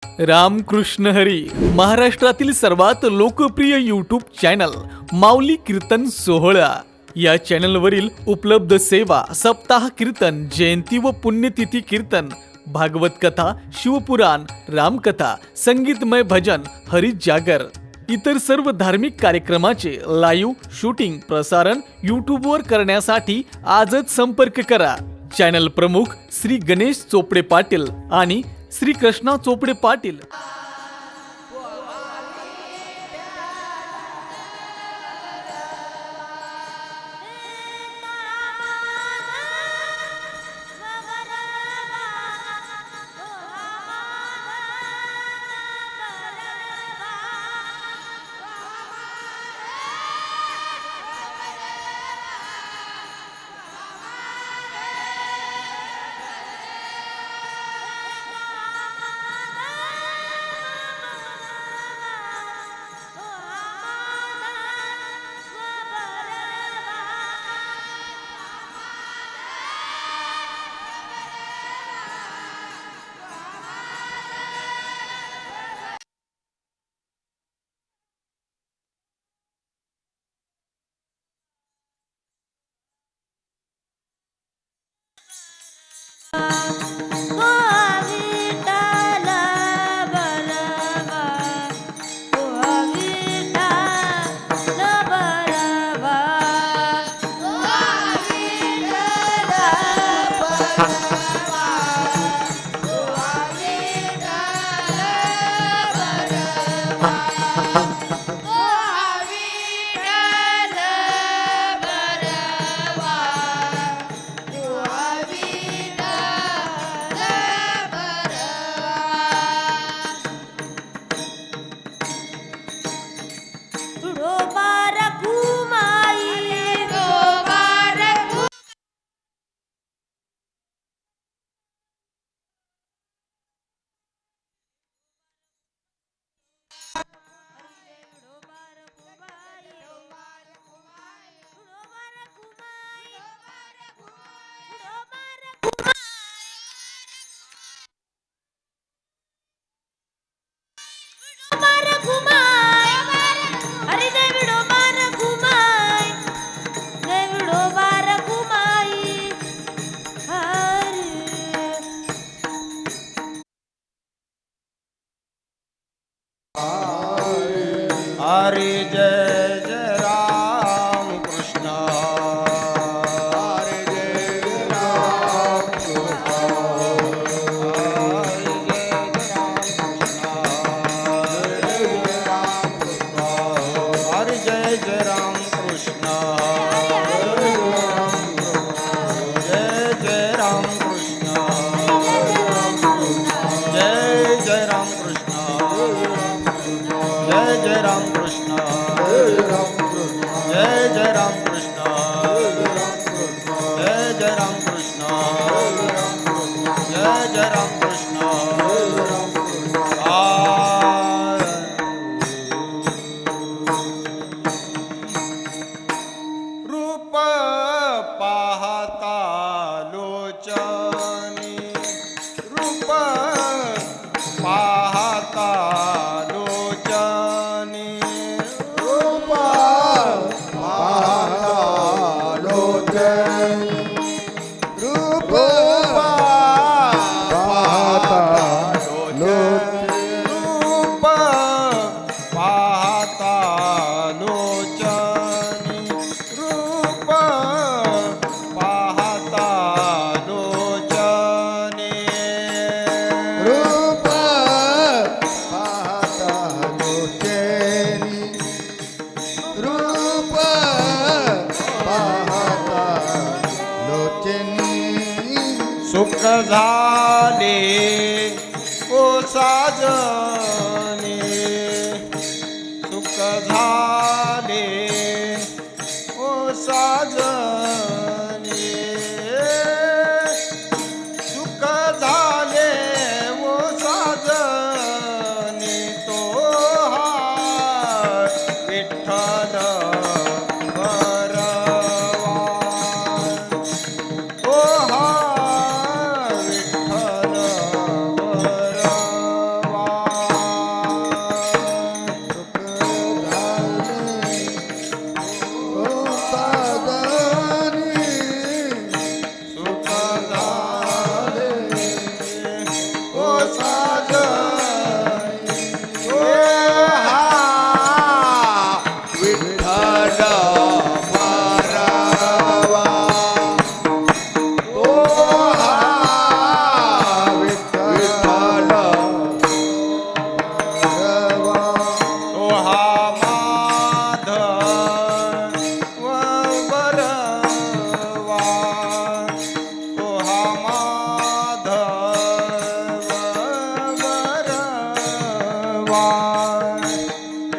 रामकृष्ण हरी. महाराष्ट्रातील सर्वात लोकप्रिय यूट्यूब चॅनल माऊली कीर्तन सोहळा या चॅनलवरील उपलब्ध सेवा सप्ताह कीर्तन, जयंती व पुण्यतिथी कीर्तन, भागवत कथा, शिवपुराण, रामकथा, संगीतमय भजन, हरी जागर, इतर सर्व धार्मिक कार्यक्रमाचे लाईव्ह शूटिंग प्रसारण यूट्यूबवर करण्यासाठी आजच संपर्क करा. चॅनल प्रमुख श्री गणेश चोपडे पाटील आणि श्री कृष्णा चोपडे पाटील. हरि जय जय राम कृष्ण. हरि जय जय राम कृष्ण. हरि जय जय राम कृष्ण. जय जय राम कृष्ण. जय जय राम कृष्ण. जय जय राम कृष्ण. जय जय राम कृष्ण. जय जय राम कृष्ण. जय जय राम कृष्ण. रूप पाहता लोचनी, रूप पाहता सुख झाले ओ साजनी, सुख झाले ओ साजनी, सुख झाले ओ साजनी. तो हा विठ्ठल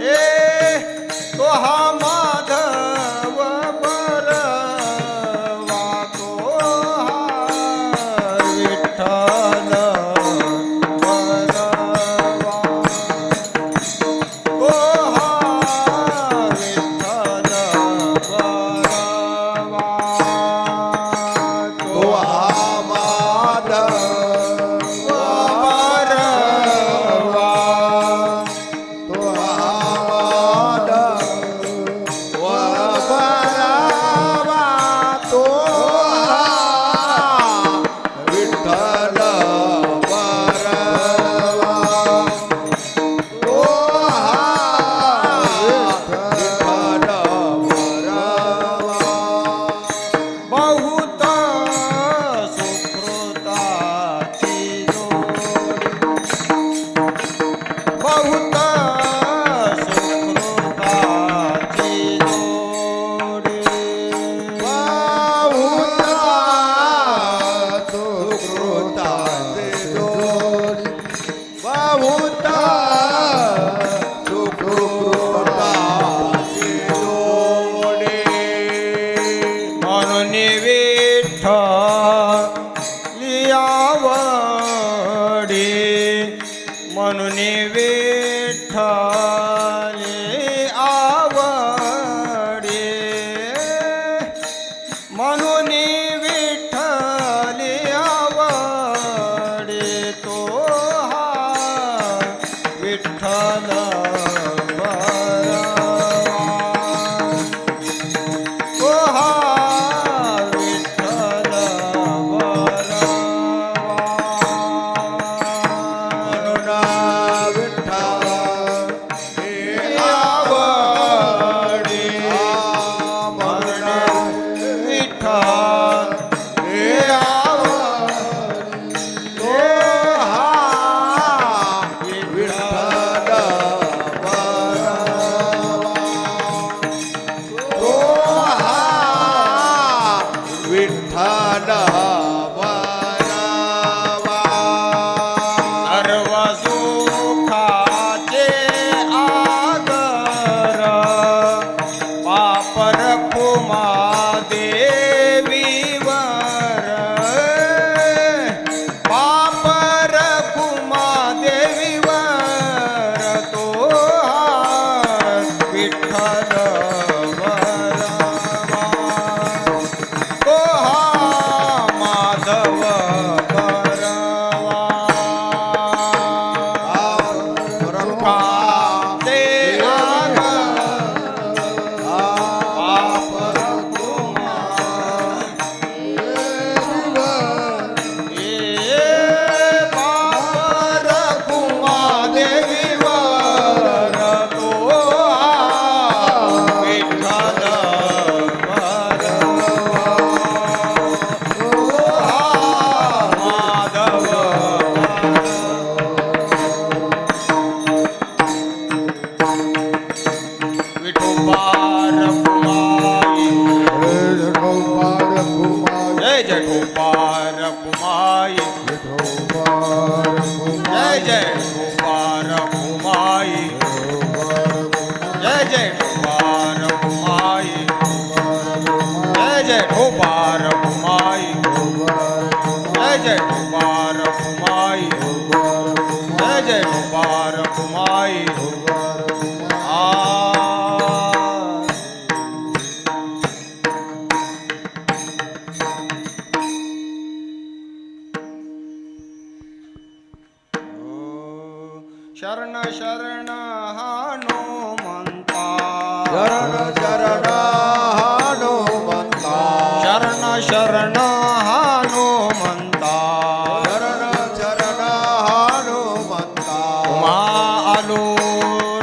ए तो हा माधव बरवा तो हा विठ्ठल बरवा तो हा विठ्ठल बरवा तो हा माधव बहुत सुकृताची बहुत सुकृताची जोडी सुकृताचे जोडी बहुत सुकृताचे जोडी म्हणून विठ्ठली आवडी म्हणून विठ्ठली आवडी म्हणून विठ्ठली आवडी तो हा विठ्ठल बरवा तो हा विठ्ठल बरवा म्हणून विठ्ठल हे आवडी म्हणून विठ्ठल हे आवडी तो हा विठ्ठल बरवा तो हा विठ्ठल बरवा सर्व सुखाचे आगर पापर कुमा देवीवर पापर कुमा देवीवर तो हा विठ्ठल बरवा तो हा माधव बरवा सुखा ते पापर कुमा पापर कुमा देवीवर तो हा विठ्ठल बरवा तो हा माधव विठोबार कुमाई जय जय ठोबार कुमाई जय जय ठोबार कुमाई जय जय ठोबार कुमाई जय जय ठोबार कुमाई जय जय ठोबार कुमाई जय जय ठोबार कुमाई आ शरण शरण हनुमंता शरण शरण हनुमंता शरण शरण हनुमंता शरण शरण हनुमंता तुम्हा आलो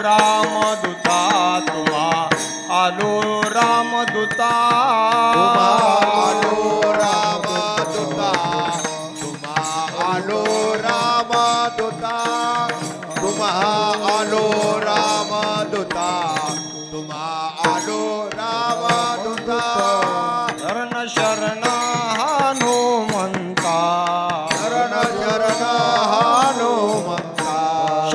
रामदूता तुम्हा आलो रामदूता तुम्हा आलो रामदूता तुम्हा आलो रामदूता तुम्हा आलो रामदूता तुम्हा आलो रामदूता शरण शरण हनुमंता शरण शरण हनुमंता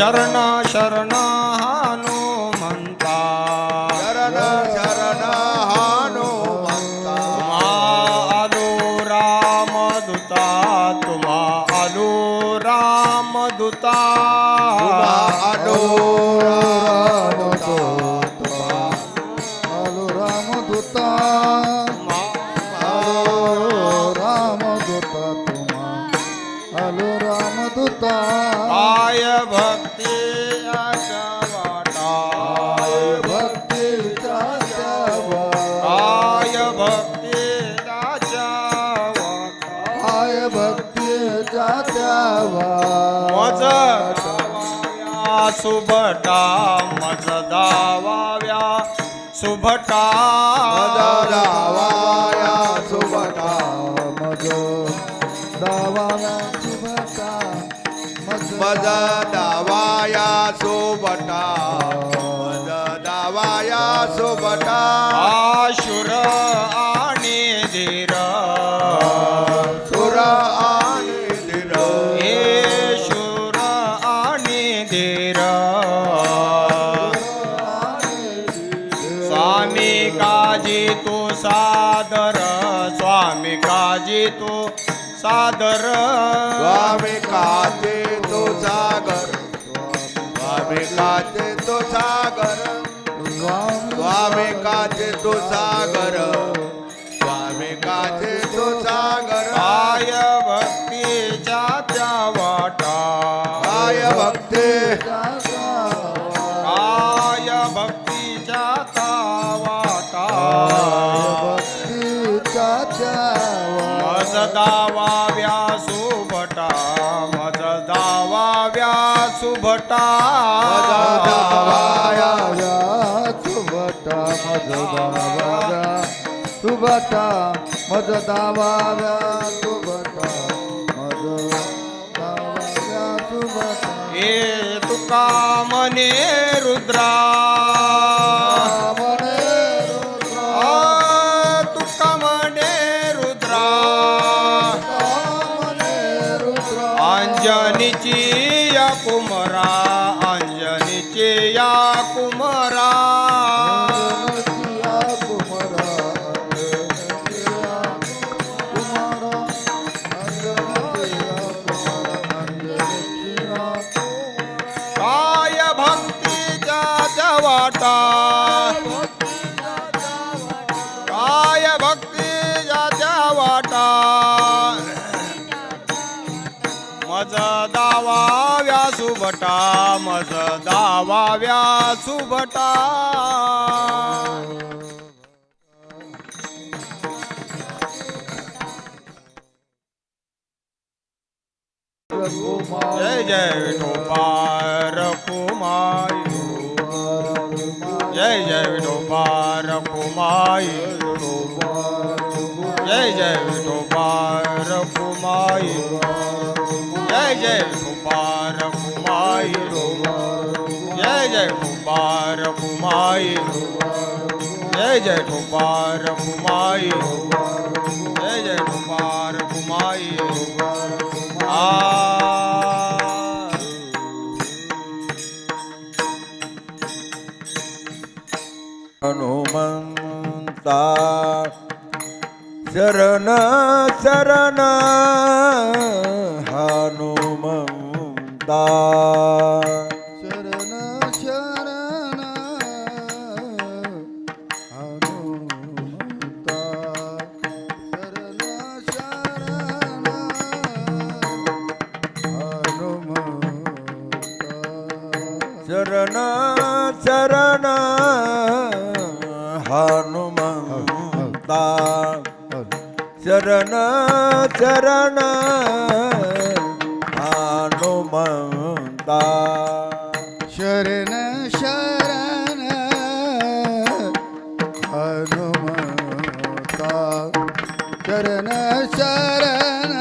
शरण शरण हनुमंता शरण शरण हनुमंता आलो रामदूता तुम्हा आलो रामदूता तुम्हा आलो रामदूता आलो रामदूता रामदूता तुम्हा आलो रामदूता काय भक्ती आशा वाटा भक्तीचा द्यावा काय भक्ती आशा वाटा हाय भक्तीचा द्यावा मज दावाव्या सुभटा मज दावाव्या सुभटा मज दावाया सुभटा मज दावाव्या सुभटा मज दावाया सुभटा मज दावाया सुभटा आशुर आणि धीर सुर आणि धीर हे शूर आणि धीर स्वामी काजी तू सादर स्वामी काजी तू सादर स्वामी काचे तो सागर स्वामी काचे तो सागर स्वामी काचे तो सागर स्वामी काचे तो सागर काय भक्तीच्या त्या वाटा काय भक्ती काय भक्तीच्या त्या वाटा भक्तीचा द्यावा मज दावाव्या सुभटा मज दावाव्या सुभटा मज दावाया सुभटा मज दावाव्या सुभटा मज दावाव्या सुभटा मज दावाव्या सुभटा हे तुका मने रुद्रा मने रुद्रा तुका मने रुद्रा मने रुद्रा अंजनीची या कुमरा अंजनीची या कुमरा अंजनीच्या कुमारा अंजनीच्या कुमारा अंजनीच्या कुमारा अंजनीच्या काय भक्तीच्या जवाटा काय भक्तीच्या जवाटा मज दावाव्या सुभटा मज दावाव्या सुभटा जय जय विठोबार कुमाई जय जय विठोबार कुमाई जय जय विठोबार कुमाई जय जय विठोबार कुमाई जय जय विठोबार कुमाई जय जय विठोबार कुमाई जय जय विठोबार कुमाई हनुमंता शरण शरण हनुमंता शरण शरण हनुमंता शरण शरण हनुमंता शरण शरण हनुमंता शरण शरण हनुमंता शरण शरण हनुमंता शरण शरण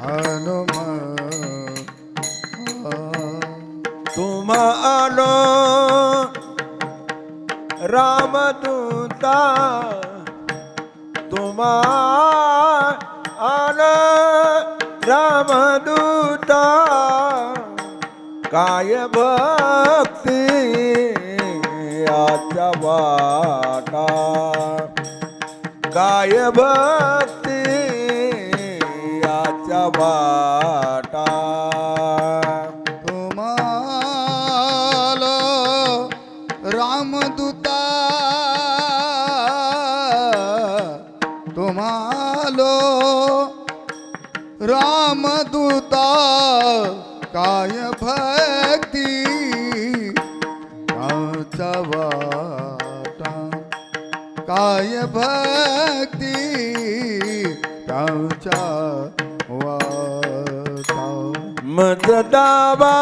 हनुमंता तुम आलो रामदूता तुम आलो रामदूता काय भक्ती याच्या वाटा काय भक्ती याच्या वाटा तुम्हाला रामदूता तुम्हाला रामदूता काय भक्ती काचा वाटा काय भक्ती काचा वाटा मज दावा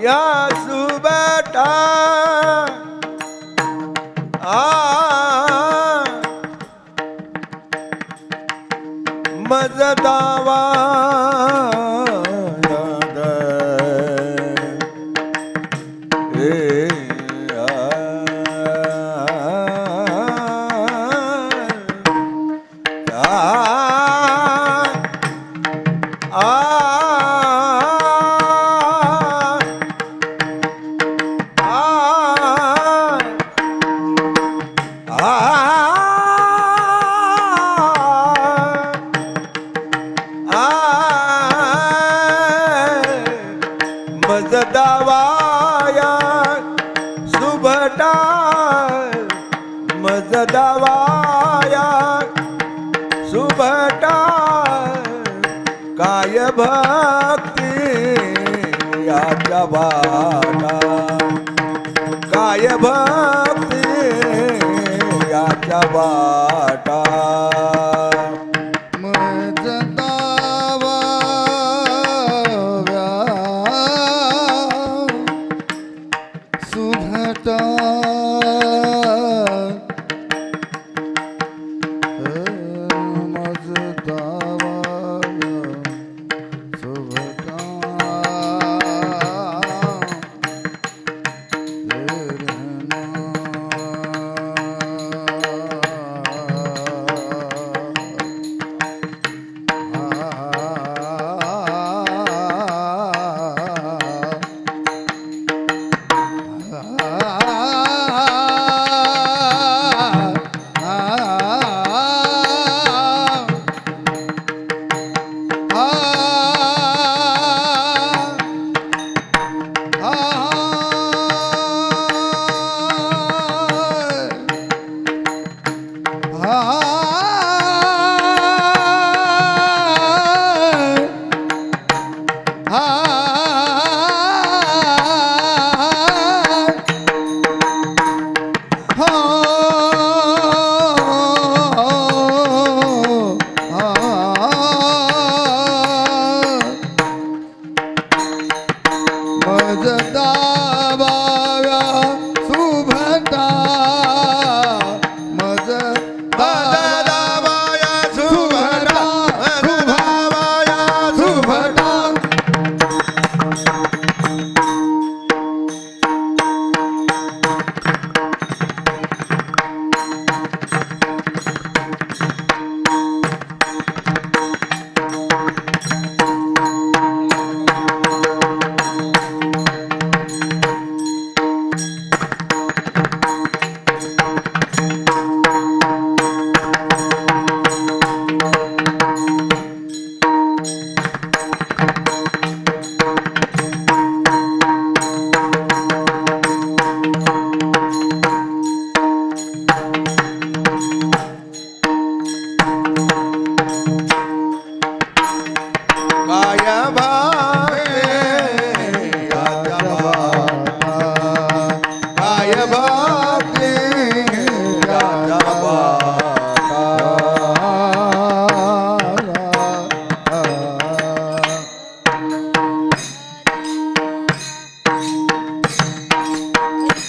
या सुबटा मज दावा मज दावाया सुभटा मज दावाया सुभटा काय भक्ती याच्या वाटा काय भक्ती याच्या वाटा मज दावाव्या सुभटा मज दावाव्या सुभटा मज दावाव्या सुभटा मज दावाया सुभटा सुभावाया सुभटा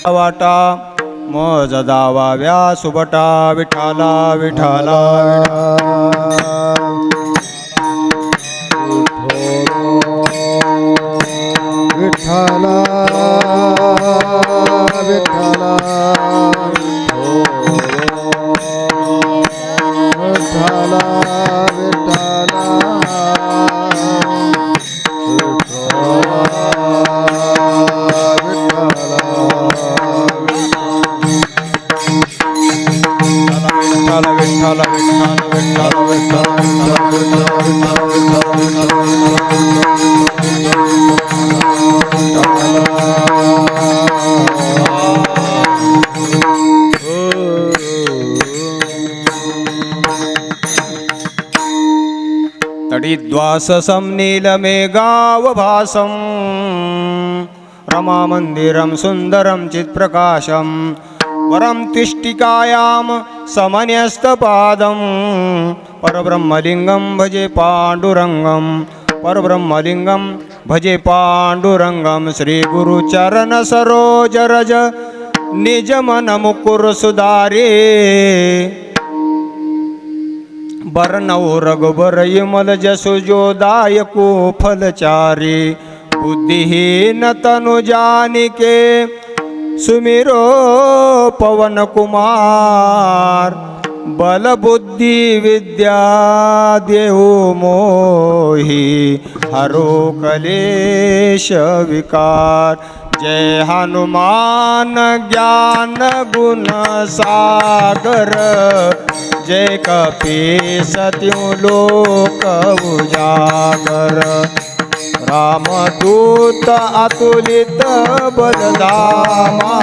वाटा मज दावाव्या सुबटा विठाला विठाला विठ्ठला विठ्ठला विठ्ठला विठ्ठला द्वाससं नीलमेघावभासं रमामन्दिरं सुन्दरं चित्प्रकाशं वरं तिष्ठिकायां समन्यस्तपादं परब्रह्मलिङ्गं भजे पाण्डुरङ्गं परब्रह्मलिङ्गं भजे पाण्डुरङ्गं श्रीगुरुचरणसरोजरज निजमनमुकुर सुधारे बरनौ रघुबर विमल जसु जोदायको फलचारी बुद्धिहीन तनु जानिके सुमिरो पवन कुमार बल बुद्धि विद्या देहु मोहि हरो कलेश विकार जय हनुमान ज्ञान गुण सागर जय कपीस त्यों लोक उजागर रामदूत अतुलित बलधामा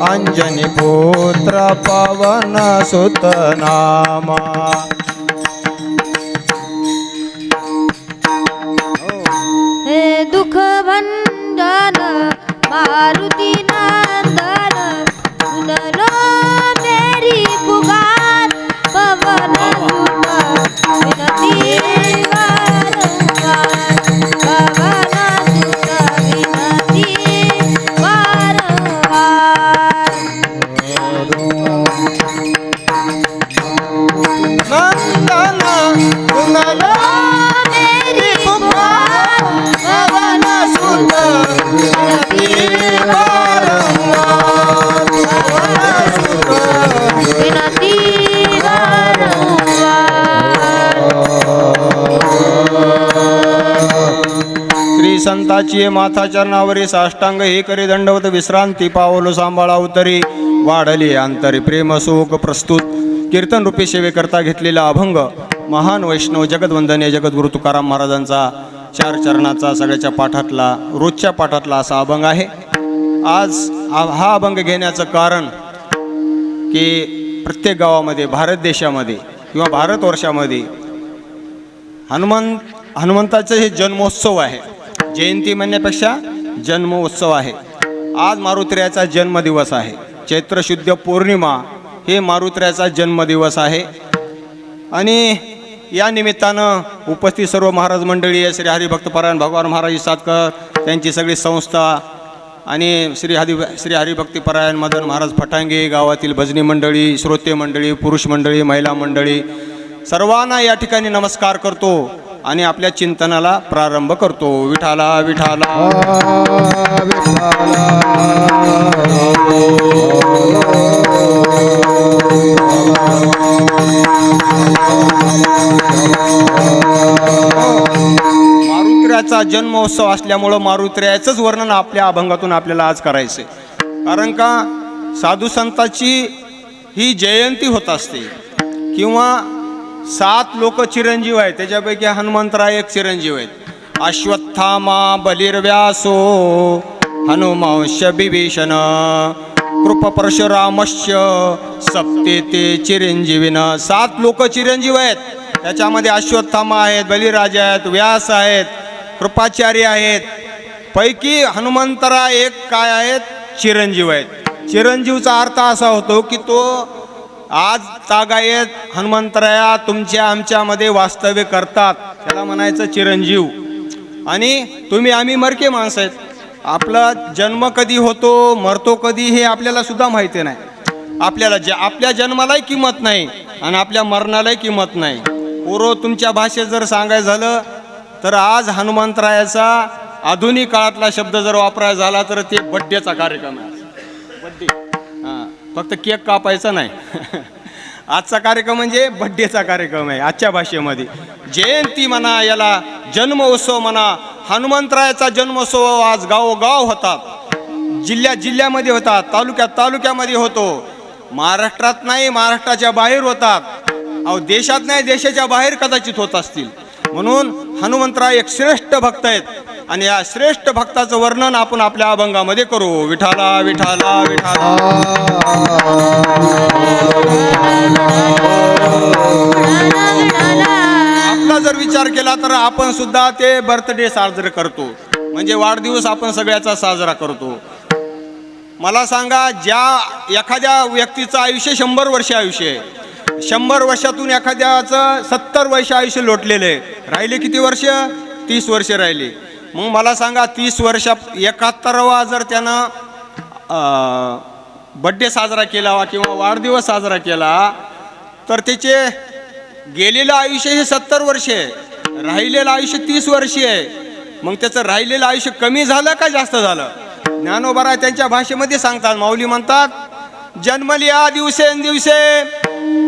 अंजनी पुत्र पवन सुत नामा। हे दुख भंजन मारुति नंदन सुनलो मेरी पुकार पवन सुत विनती वारंवार पवन सुत विनती वारंवार। नंदन सुनलो मेरी पुकार पवन सुत विनती वारंवार पवन सुत विनती श्री संताची माथा चरणावरी साष्टांग हे करी दंडवत विश्रांती पावलो सांभाळा उतरी वाढली अंतरी प्रेम सुख प्रस्तुत कीर्तन रूपी सेवेकरता घेतलेला अभंग महान वैष्णव जगदवंदनीय जगद्गुरु तुकाराम महाराजांचा 4 चरणाचा सगळ्याच्या पाठातला रोजच्या पाठातला असा अभंग आहे। आज हा अभंग घेण्याचं कारण की प्रत्येक गावामध्ये भारत देशामध्ये किंवा भारतवर्षामध्ये हनुमंताचं हे जन्मोत्सव आहे। जयंती म्हणण्यापेक्षा जन्मोत्सव आहे। आज मारुतीरायाचा जन्मदिवस आहे। चैत्र शुद्ध पौर्णिमा हे मारुतीरायाचा जन्मदिवस आहे आणि या निमित्तानं उपस्थित सर्व महाराज मंडळी श्री हरिभक्तपरायण भगवान महाराज सातकर त्यांची सगळी संस्था आणि श्री हरिभक्तिपरायण मदन महाराज फटांगे गावातील भजनी मंडळी श्रोते मंडळी पुरुष मंडळी महिला मंडळी सर्वांना या ठिकाणी नमस्कार करतो आणि आपल्या चिंतनाला प्रारंभ करतो। विठाला विठाला मारुतीरायाचा जन्मोत्सव असल्यामुळं मारुतीरायाचंच वर्णन आपल्या अभंगातून आपल्याला आज करायचं आहे। कारण का साधू संतांची ही जयंती होत असते किंवा 7 लोक चिरंजीव आहेत त्याच्यापैकी हनुमंतराय एक चिरंजीव आहेत। अश्वत्थामा बलिर्व्यासो हनुमांश विभीषण कृप परशुरामश्च सप्तेते चिरंजीविन 7 लोक चिरंजीव आहेत। त्याच्यामध्ये अश्वत्थामा आहेत, बलिराजा आहेत, व्यास आहेत, कृपाचार्य आहेत। पैकी हनुमंतराय एक काय आहेत चिरंजीव आहेत। चिरंजीवचा अर्थ असा होतो की तो आज तागायत हनुमंतराया तुमच्या आमच्यामध्ये वास्तव्य करतात त्याला म्हणायचं चिरंजीव। आणि तुम्ही आम्ही मरके माणसं आहेत। आपला जन्म कधी होतो मरतो कधी हे आपल्याला सुद्धा माहिती नाही। आपल्याला आपल्या जन्मालाही किंमत नाही आणि आपल्या मरणालाही किंमत नाही। पूर्व तुमच्या भाषेत जर सांगायचं झालं तर आज हनुमंतरायाचा आधुनिक काळातला शब्द जर वापरायचा झाला तर ते बड्डेचा कार्यक्रम आहे। बड्डे हां फक्त केक कापायचा नाही आजचा कार्यक्रम म्हणजे बड्डेचा कार्यक्रम आहे आजच्या भाषेमध्ये। जयंती म्हणा याला जन्मोत्सव म्हणा। हनुमंतरायाचा जन्मोत्सव आज गावोगाव होतात, जिल्ह्यामध्ये होतात, तालुक्यामध्ये होतो। महाराष्ट्रात नाही महाराष्ट्राच्या बाहेर होतात, अहो देशात नाही देशाच्या बाहेर कदाचित होत असतील। म्हणून हनुमंतराय एक श्रेष्ठ भक्त आहेत आणि या श्रेष्ठ भक्ताचं वर्णन आपण आपल्या अभंगामध्ये करू। विठाला विठाला विठाला आपला वाढदिवसाचा जर विचार केला तर आपण सुद्धा ते बर्थडे साजरे करतो, म्हणजे वाढदिवस आपण सगळ्याचा साजरा करतो. मला सांगा, ज्या एखाद्या व्यक्तीचं आयुष्य 100 वर्ष आयुष्य आहे, 100 वर्षातून एखाद्याचं 70 वर्ष आयुष्य लोटलेलं आहे, राहिले किती वर्ष? 30 वर्ष राहिली. मग मला सांगा, 30 वर्षात 71वा जर त्यानं बड्डे साजरा केला किंवा वाढदिवस साजरा केला तर त्याचे गेलेलं आयुष्य हे 70 वर्ष आहे, राहिलेलं आयुष्य 30 वर्ष आहे. मग त्याचं राहिलेलं आयुष्य कमी झालं का जास्त झालं? ज्ञानोबा त्यांच्या भाषेमध्ये सांगतात, माऊली म्हणतात, जन्मलिया दिवसेंदिवसे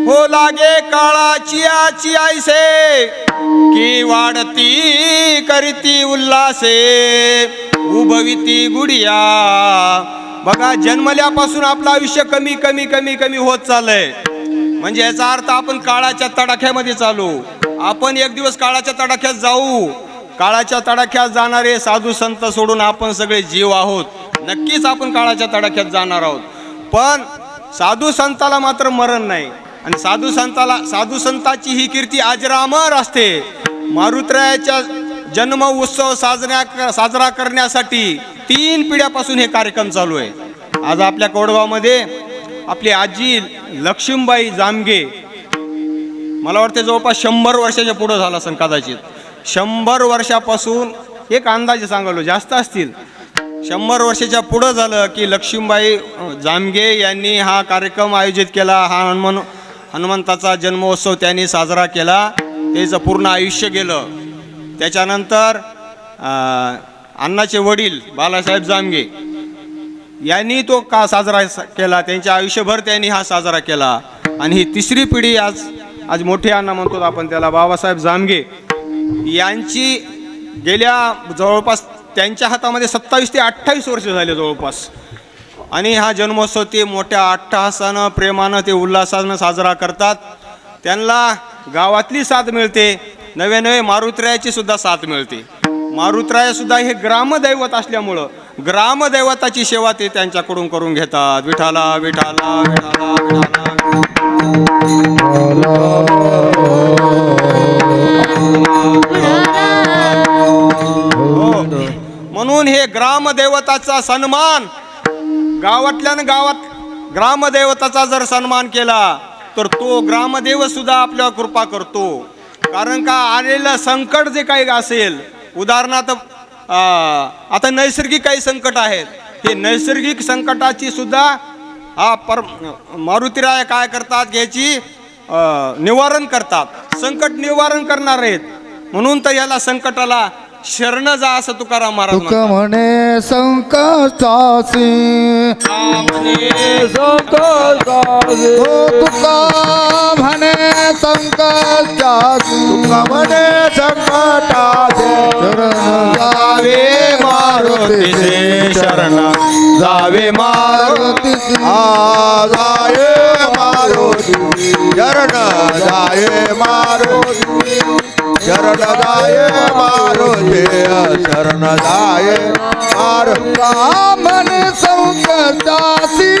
हो लागे काळाची आची आईसे, की वाढती करती उल्हासे उभविती गुडिया. बघा, जन्मल्यापासून आपलं आयुष्य कमी कमी कमी कमी होत चाललंय. म्हणजे याचा अर्थ आपण काळाच्या तडाख्यामध्ये चालू. आपण एक दिवस काळाच्या तडाख्यात जाऊ. काळाच्या तडाख्यात जाणारे साधू संत सोडून आपण सगळे जीव आहोत. नक्कीच आपण काळाच्या तडाख्यात जाणार आहोत, पण साधू संताला मात्र मरण नाही. आणि साधू संताची ही कीर्ती अजरामर असते. मारुतरायाच्या जन्म उत्सव साजरा करण्यासाठी 3 पिढ्यापासून हे कार्यक्रम चालू आहे. आज आपल्या कोडगावमध्ये आपली आजी लक्ष्मीबाई जामगे, मला वाटते जवळपास 100 वर्षाच्या पुढं झाला असेल कदाचित. 100 वर्षापासून, एक अंदाजे सांगलो, जास्त असतील, 100 वर्षाच्या पुढं झालं की लक्ष्मीबाई जामगे यांनी हा कार्यक्रम आयोजित केला. हा हनुमंताचा जन्मोत्सव त्यांनी साजरा केला. त्याचं पूर्ण आयुष्य गेलं. त्याच्यानंतर अण्णाचे वडील बालासाहेब जामगे यांनी तो का साजरा केला, त्यांच्या आयुष्यभर त्यांनी हा साजरा केला. आणि ही 3री पिढी आज मोठे अण्णा म्हणतो आपण त्याला, बाबासाहेब जामगे यांची गेल्या जवळपास त्यांच्या हातामध्ये 27 ते 28 वर्ष झाले जवळपास. आणि हा जन्मोत्सव ते मोठ्या अट्टहासानं, प्रेमानं, ते उल्हासानं साजरा करतात. त्यांना गावातली साथ मिळते, नवे मारुतरायाची सुद्धा साथ मिळते. मारुतराय सुद्धा हे ग्रामदैवत असल्यामुळं ग्रामदैवताची सेवा ते त्यांच्याकडून करून घेतात. विठाला विठाला विठाला म्हणून हे ग्रामदैवताचा सन्मान, गावातल्यानं गावात ग्रामदैवताचा जर सन्मान केला तर तो ग्रामदेव सुद्धा आपल्यावर कृपा करतो. कारण का आलेलं संकट जे काही असेल, उदाहरणार्थ आता नैसर्गिक काही संकट आहेत, हे नैसर्गिक संकटाची सुद्धा मारुतीराय काय करतात, याची निवारण करतात. संकट निवारण करणार आहेत. म्हणून तर याला संकटाला शरण जा असं तुकाराम महाराज तुका म्हणे संकटासी, तुका म्हणे संकटासी, तुका म्हणे संकटाचे शरण जावे मारुतीचे शरण जावे मारुतीची, जाये मारुती शरण जाये मारुती शरण जाये मारुती शरण जाये मारुती. म्हणे संकटासी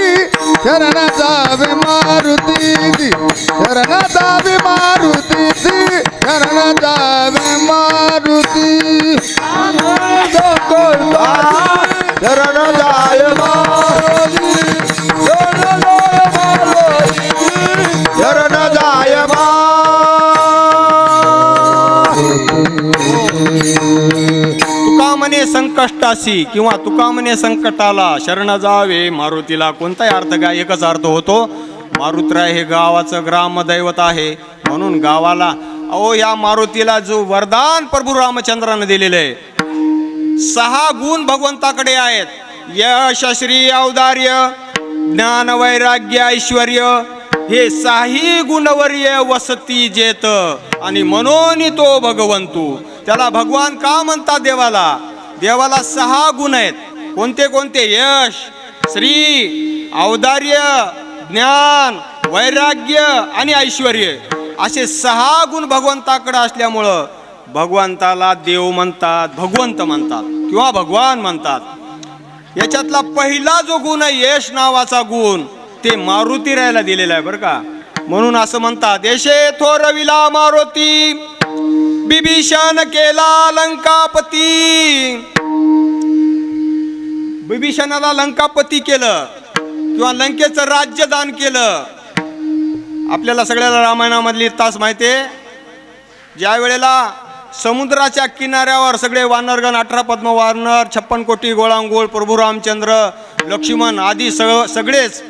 शरण जावे मारुतीची, शरण जावे मारुतीची, शरण जावे मारुती. शरण जाये मारुती शरण जाये मारुती शरण जाये तुका म्हणे संकष्टासी किंवा तुका म्हणे संकटाला शरण जावे मारुतीला कोणताही अर्थ का एकच अर्थ होतो. मारुतराय हे गावाचं ग्रामदैवत आहे. म्हणून गावाला या मारुतीला जो वरदान प्रभू रामचंद्रानं दिलेलं आहे, 6 गुण भगवंताकडे आहेत. यश, श्री, औदार्य, ज्ञान, वैराग्य, ऐश्वर्य, हे 6 गुणवर्य वसती जेत. आणि म्हणून तो भगवंतू, त्याला भगवान का म्हणतात? देवाला 6 गुण आहेत. कोणते कोणते? यश, श्री, औदार्य, ज्ञान, वैराग्य आणि ऐश्वर्य, असे 6 गुण भगवंताकडे असल्यामुळं भगवंताला देव म्हणतात, भगवंत म्हणतात किंवा भगवान म्हणतात. याच्यातला पहिला जो गुण आहे, यश नावाचा गुण, ते मारुतीरायाला दिलेला आहे बरं का. म्हणून असं म्हणतात, यशे थोरविला मारुती बिभीषण केला लंकापती. बिभीषणाला लंकापती केलं किंवा लंकेचं राज्य दान केलं. आपल्याला सगळ्याला रामायणामधली तास माहिती आहे. ज्या वेळेला समुद्राच्या किनाऱ्यावर सगळे वानरगण 18 पद्म वानर 56 कोटी गोळांगोळ प्रभू रामचंद्र लक्ष्मण आदी सगळेच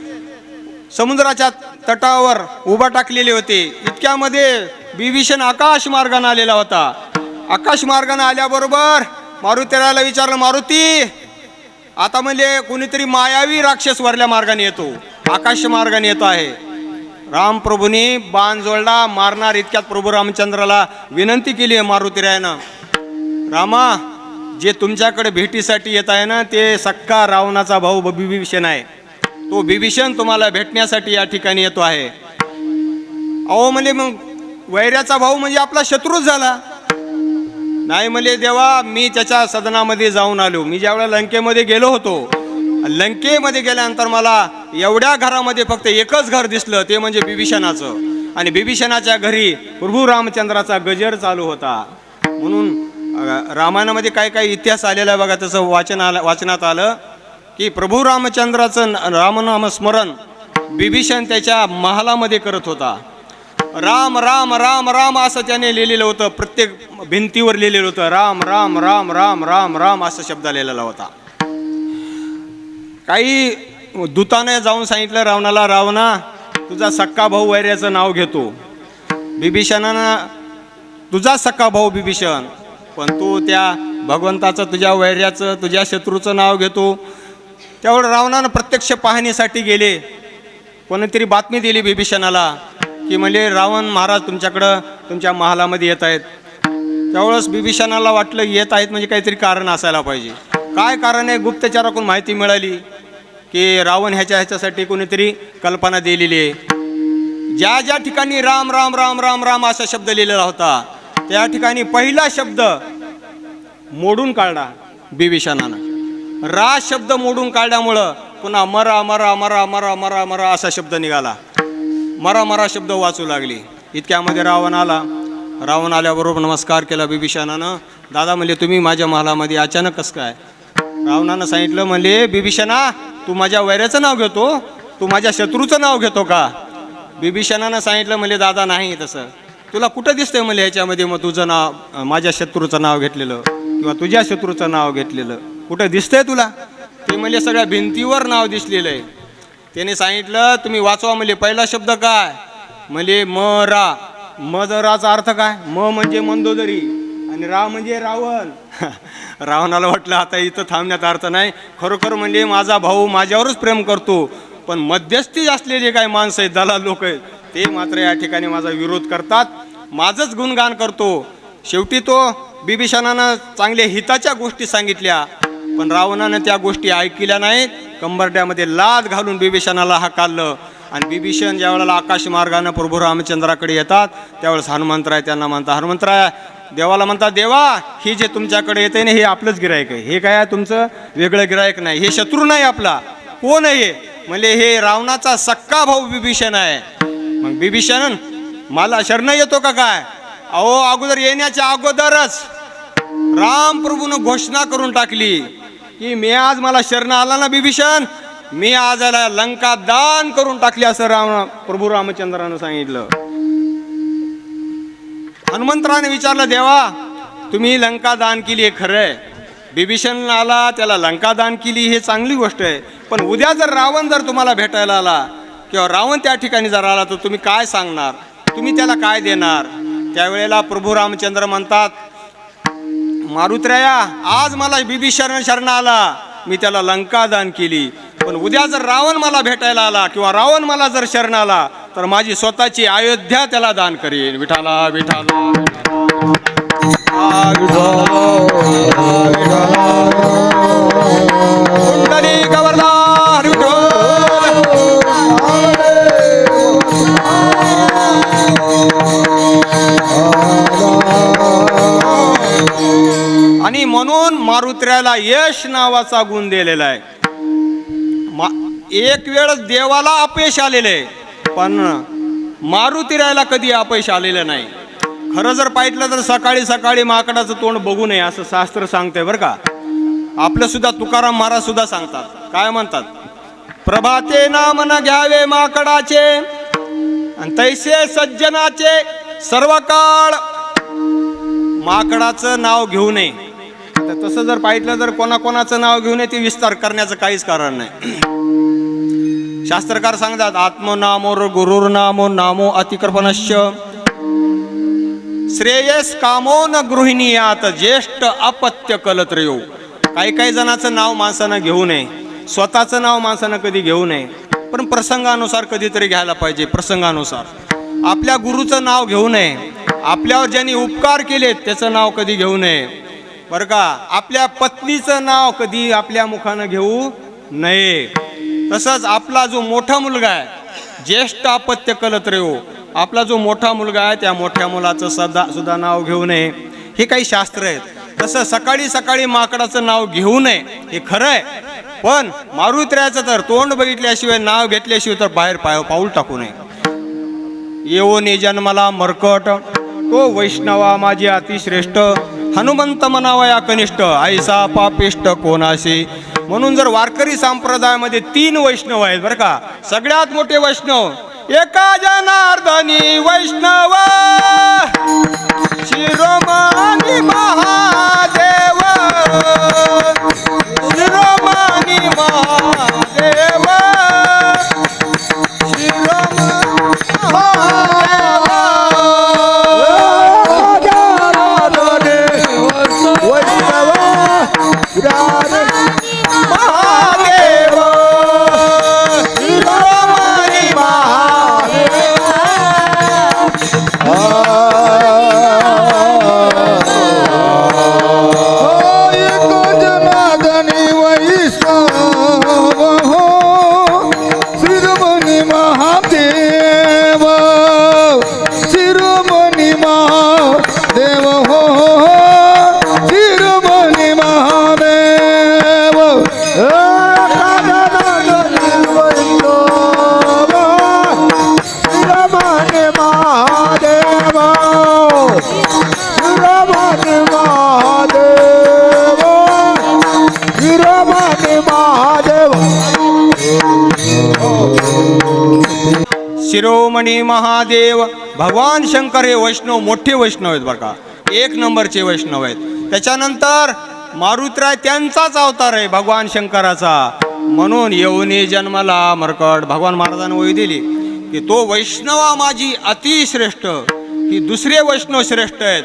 समुद्राच्या तटावर उभा टाकलेले होते. इतक्यामध्ये बिभीषण आकाश मार्गाने आलेला होता. आकाश मार्गाने आल्याबरोबर मारुतीला विचारलं, मारुती आता म्हणजे कोणीतरी मायावी राक्षस वरल्या मार्गाने येतो, आकाश मार्गाने येतो आहे. राम प्रभूंनी बाण जोडला मारणार. इतक्यात प्रभू रामचंद्राला विनंती केली आहे मारुतीरायानं, रामा जे तुमच्याकडे भेटीसाठी येत आहे ना ते सक्का रावणाचा भाऊ बिभीषण आहे. तो बिभीषण तुम्हाला भेटण्यासाठी या ठिकाणी येतो आहे. अहो म्हणजे मग वैऱ्याचा भाऊ म्हणजे आपला शत्रूच झाला. नाही म्हणजे देवा मी त्याच्या सदनामध्ये जाऊन आलो. मी ज्यावेळेला लंकेमध्ये गेलो होतो, लंकेमध्ये गेल्यानंतर मला एवढ्या घरामध्ये फक्त एकच घर दिसलं, ते म्हणजे बिभीषणाचं. आणि बिभीषणाच्या घरी प्रभू रामचंद्राचा गजर चालू होता. म्हणून रामायणामध्ये काय काय इतिहास आलेला आहे बघा. तसं वाचनात आलं की प्रभू रामचंद्राचं रामनाम स्मरण बिभीषण त्याच्या महालामध्ये करत होता. राम राम राम राम असं त्याने लिहिलेलं होतं. प्रत्येक भिंतीवर लिहिलेलं होतं राम राम राम राम राम राम असा शब्द लिहिलेला होता. काही दूताने जाऊन सांगितलं रावणाला, रावणा तुझा सक्का भाऊ वैऱ्याचं नाव घेतो. बिभीषणानं तुझा सक्का भाऊ बिभीषण, पण तू त्या भगवंताचं तुझ्या वैऱ्याचं तुझ्या शत्रूचं नाव घेतो. त्यावेळेस रावणानं प्रत्यक्ष पाहणीसाठी गेले. कोणीतरी बातमी दिली बिभीषणाला की म्हणजे रावण महाराज तुमच्याकडं तुमच्या महालामध्ये येत आहेत. त्यावेळेस बिभीषणाला वाटलं येत आहेत म्हणजे काहीतरी कारण असायला पाहिजे. काय कारण आहे? गुप्तचराकडून माहिती मिळाली की रावण ह्याच्यासाठी कोणीतरी कल्पना दिलेली आहे. ज्या ज्या ठिकाणी राम राम राम राम राम असा शब्द लिहिलेला होता त्या ठिकाणी पहिला शब्द मोडून काढला बिभीषणानं. रा शब्द मोडून काढल्यामुळं पुन्हा मरा मरा मरा मरा मरा मरा असा शब्द निघाला. मरा मरा शब्द वाचू लागली. इतक्यामध्ये रावण आला. रावण आल्याबरोबर नमस्कार केला बिभीषणानं. दादा म्हणले तुम्ही माझ्या महालामध्ये अचानक कसं काय? रावणानं सांगितलं म्हणले बिभीषणा तू माझ्या वैऱ्याचं नाव घेतो, तू माझ्या शत्रूचं नाव घेतो का? बिभीषणानं सांगितलं म्हणले दादा नाही तसं. तुला कुठं दिसतंय म्हणले ह्याच्यामध्ये मग तुझं नाव माझ्या शत्रूचं नाव घेतलेलं किंवा तुझ्या शत्रूचं नाव घेतलेलं कुठं दिसतंय तुला? ते म्हणले सगळ्या भिंतीवर नाव दिसलेलं आहे. त्याने सांगितलं तुम्ही वाचवा म्हणले. पहिला शब्द काय म्हणले म रा. म राचा अर्थ काय? म म्हणजे मंदोदरी आणि रा म्हणजे रावण. रावणाला वाटलं आता इथं थांबण्यात अर्थ नाही. खरोखर म्हणजे माझा भाऊ माझ्यावरच प्रेम करतो, पण मध्यस्थी असलेले काही माणसं आहेत दलाल लोक आहेत ते मात्र या ठिकाणी माझा विरोध करतात, माझंच गुणगान करतो. शेवटी तो बिभीषणानं चांगल्या हिताच्या गोष्टी सांगितल्या, पण रावणानं त्या गोष्टी ऐकल्या नाहीत. कंबरड्यामध्ये लाद घालून बिभीषणाला हाकाललं. आणि बिभीषण ज्या वेळेला आकाश मार्गानं प्रभू रामचंद्राकडे येतात त्यावेळेस हनुमंतराय त्यांना म्हणतात, हनुमंतराय देवाला म्हणतात, देवा ही जे तुमच्याकडे येते ना हे आपलंच गिरायक आहे. हे काय तुमचं वेगळं गिरायक नाही, हे शत्रू नाही आपला. कोण आहे म्हणजे हे रावणाचा सक्का भाऊ बिभीषण आहे. मग बिभीषण मला शरण येतो का काय? अहो अगोदर येण्याच्या अगोदरच राम प्रभूनं घोषणा करून टाकली की मी आज मला शरण आला ना बिभीषण, मी आज याला लंका दान करून टाकली असं प्रभू रामचंद्रानं सांगितलं. हनुमंतराने विचारलं, देवा तुम्ही लंका दान केली हे खरं आहे, बिभीषण आला त्याला लंका दान केली हे चांगली गोष्ट आहे, पण उद्या जर रावण जर तुम्हाला भेटायला आला किंवा रावण त्या ठिकाणी जर आला तर तुम्ही काय सांगणार, तुम्ही त्याला काय देणार? त्यावेळेला प्रभू रामचंद्र म्हणतात, मारुतराया आज मला बिभीषण शरण आला, मी त्याला लंका दान केली, पण उद्या जर रावण मला भेटायला आला किंवा रावण मला जर शरण आला तर माझी स्वतःची अयोध्या त्याला दान करेन. विठाला विठाला कुंडली गवरदार आणि म्हणून मारुतीला यश नावाचा गुण दिलेला आहे. एक वेळ देवाला अपयश आलेले पण मारुतीरायाला कधी अपयश आलेलं नाही. खरं जर पाहिलं तर सकाळी सकाळी माकडाचं तोंड बघू नये असं शास्त्र सांगतंय बरं का. आपलं सुद्धा तुकाराम महाराज सुद्धा सांगतात, काय म्हणतात, प्रभाते नाम न घ्यावे माकडाचे आणि तैसे सज्जनाचे सर्व काळ माकडाचं नाव घेऊ नये. तर तसं जर पाहिलं तर कोणाकोणाचं नाव घेऊ नये ते विस्तार करण्याचं काहीच कारण नाही. शास्त्रकार सांगतात आत्मनामोर गुरुर्नामो नामो अतिक्रपणश्च श्रेयस कामो न गृहिणीयात ज्येष्ठ अपत्य कलत्रयो. काही जणांचं नाव माणसानं घेऊ नये, स्वतःचं नाव माणसानं कधी घेऊ नये, पण प्रसंगानुसार कधीतरी घ्यायला पाहिजे. प्रसंगानुसार आपल्या गुरुचं नाव घेऊ नये, आपल्यावर ज्यांनी उपकार केलेत त्याचं नाव कधी घेऊ नये बरं का. आपल्या पत्नीचं नाव कधी आपल्या मुखानं घेऊ नये. तसंच आपला जो मोठा मुलगा आहे, ज्येष्ठ अपत्य कलत्रयो, आपला जो मोठा मुलगा आहे त्या मोठ्या मुलाचं सुद्धा नाव घेऊ नये. हे काही शास्त्र आहेत. तसं सकाळी सकाळी माकडाचं नाव घेऊ नये हे खरं आहे, पण मारुत्र्याचं तर तोंड बघितल्याशिवाय नाव घेतल्याशिवाय तर बाहेर पाऊल टाकू नये. येवोनी जन्मला मरकट तो वैष्णवा माझी अतिश्रेष्ठ हनुमंत मनावया कनिष्ठ ऐसा पापिष्ट कोणाशी. म्हणून जर वारकरी संप्रदायामध्ये 3 वैष्णव आहेत बरं का. सगळ्यात मोठे वैष्णव एका जनार्दनी वैष्णव शिरोमणी महादेव, शिरोमणी महादेव, शिरोमणी महादेव, शिरोमणी महादेव. शिरोमणी महादेव. भगवान शंकर हे वैष्णव मोठे वैष्णव आहेत बरं का, 1 नंबरचे वैष्णव आहेत. त्याच्यानंतर मारुतीराय त्यांचाच अवतार आहे भगवान शंकराचा. म्हणून येऊनी जन्माला मरकट भगवान महाराजांनी वही दिली की तो वैष्णवा माझी अतिश्रेष्ठ. ही दुसरे वैष्णव श्रेष्ठ आहेत.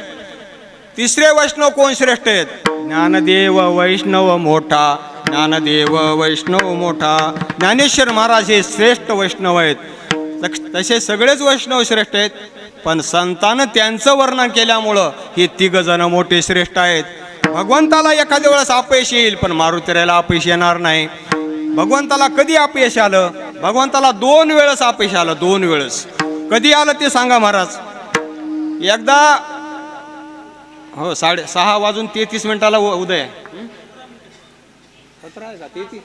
तिसरे वैष्णव कोण श्रेष्ठ आहेत? ज्ञानदेव वैष्णव मोठा, ज्ञानदेव वैष्णव मोठा. ज्ञानेश्वर महाराज हे श्रेष्ठ वैष्णव आहेत. तसे सगळेच वैष्णव श्रेष्ठ आहेत, पण संतानं त्यांचं वर्णन केल्यामुळं हे 3 जण मोठे श्रेष्ठ आहेत. भगवंताला एखाद्या वेळेस अपयश येईल, पण मारुतीरायला अपयश येणार नाही. भगवंताला कधी अपयश आलं? भगवंताला 2 वेळेस अपयश आलं. 2 वेळेस. कधी आलं ते सांगा महाराज. एकदा 6:33 उदय. 17 आहे का 33?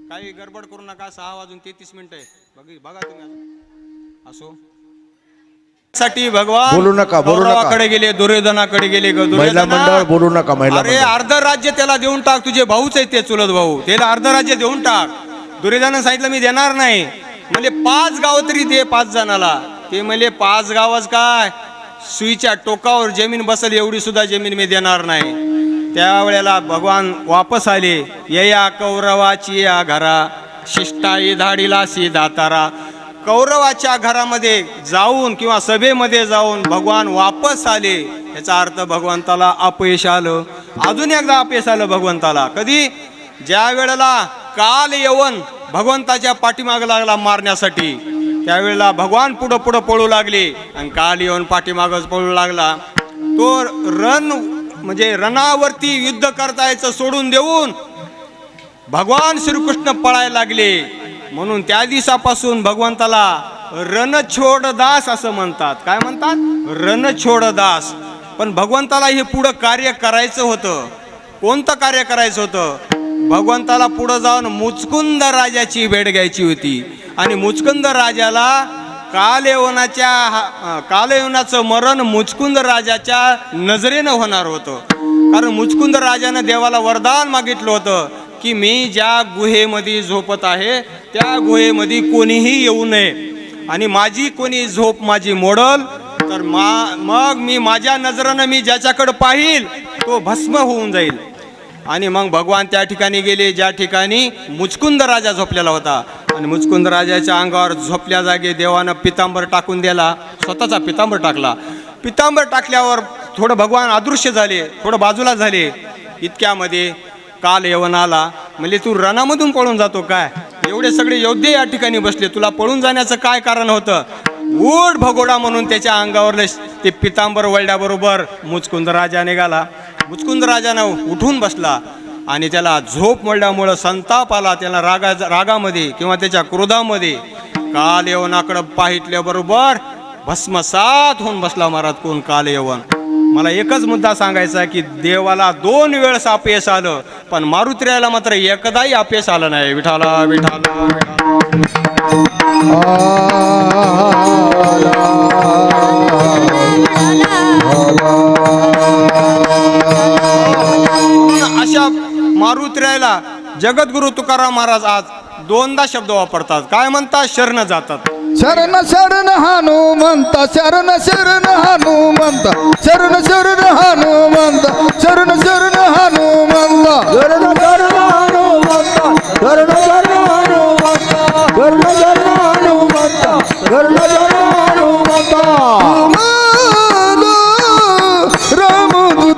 काही गडबड करू नका. 6:33 आहे. बघा तुम्ही अजून. असो साठी भगवान बोलू नका. कौरवाकडे गेले, दुर्योधनाकडे गेले. महिला मंडळ बोलू नका. अरे अर्ध राज्य त्याला देऊन टाक. तुझे भाऊच आहेत ते, चुलत भाऊ. त्याला अर्ध राज्य देऊन टाक. दुर्योधनानं सांगितलं मी देणार नाही. म्हणजे 5 गाव तरी दे 5 जणाला. ते म्हणजे 5 गावच काय, सुईच्या टोकावर जमीन बसल एवढी सुद्धा जमीन मी देणार नाही. त्यावेळेला भगवान वापस आले. यया कौरवाची या घरा शिष्टाई धाडीला सी दातारा. कौरवाच्या घरामध्ये जाऊन किंवा सभेमध्ये जाऊन भगवान वापस आले. याचा अर्थ भगवंताला अपयश आलं. अजून एकदा अपयश आलं भगवंताला. कधी? ज्या वेळेला काल यवन भगवंताच्या पाठीमागे लागला मारण्यासाठी, त्यावेळेला भगवान पुढं पुढं पळू लागले आणि काल येऊन पाठीमागच पळू लागला. तो म्हणजे रणावरती युद्ध करतायचं सोडून देऊन भगवान श्रीकृष्ण पळायला लागले. म्हणून त्या दिवसापासून भगवंताला रणछोडदास असं म्हणतात. काय म्हणतात? रणछोडदास. पण भगवंताला हे पुढं कार्य करायचं होतं. कोणतं कार्य करायचं होतं? भगवंताला पुढं जाऊन मुचकुंद राजाची भेट घ्यायची होती. आणि मुचकुंद राजाला कालयवनाचं मरण मुचकुंद राजाच्या नजरेनं होणार होतं. कारण मुचकुंद राजानं देवाला वरदान मागितलं होतं की मी ज्या गुहेमध्ये झोपत आहे त्या गुहेमध्ये कोणीही येऊ नये, आणि माझी कोणी झोप माझी मोडल तर मग मी माझ्या नजरेनं मी ज्याच्याकडे पाहिल तो भस्म होऊन जाईल. आणि मग भगवान त्या ठिकाणी गेले ज्या ठिकाणी मुचकुंद राजा झोपलेला होता. आणि मुचकुंद राजाच्या अंगावर झोपल्या जागी देवानं पितांबर टाकून दिला. स्वतःचा पितांबर टाकला. पितांबर टाकल्यावर थोडं भगवान अदृश्य झाले, थोडं बाजूला झाले. इतक्यामध्ये काल यवन आला. म्हणजे तू रणामधून पळून जातो काय? एवढे सगळे योद्धे या ठिकाणी बसले, तुला पळून जाण्याचं काय कारण होतं? उठ भगोडा म्हणून त्याच्या अंगावर ते पितांबर वळल्याबरोबर मुचकुंद राजा निघाला. मुचकुंद राजानं उठून बसला आणि त्याला झोप मोडल्यामुळं संताप आला. त्याला रागामध्ये किंवा त्याच्या क्रोधामध्ये काल यवनाकडं पाहितल्याबरोबर भस्मसात होऊन बसला. महाराज कोण काल यवन? मला एकच मुद्दा सांगायचा की देवाला 2 वेळेस अपयश आलं, पण मारुतीला मात्र एकदाही अपयश आलं नाही. विठाला विठाला अशा मारुतीला जगद्गुरु तुकाराम महाराज आज 2दा शब्द वापरतात. काय म्हणतात? शरण जातात. शरण शरण हनुमंत, शरण शरण हनुमंत, शरण शरण हनुमंत, शरण शरण हनुमंत, शरण शरण हनुमंत, शरण शरण हनुमंत, शरण शरण हनुमंत, शरण शरण हनुमंत. रामदूत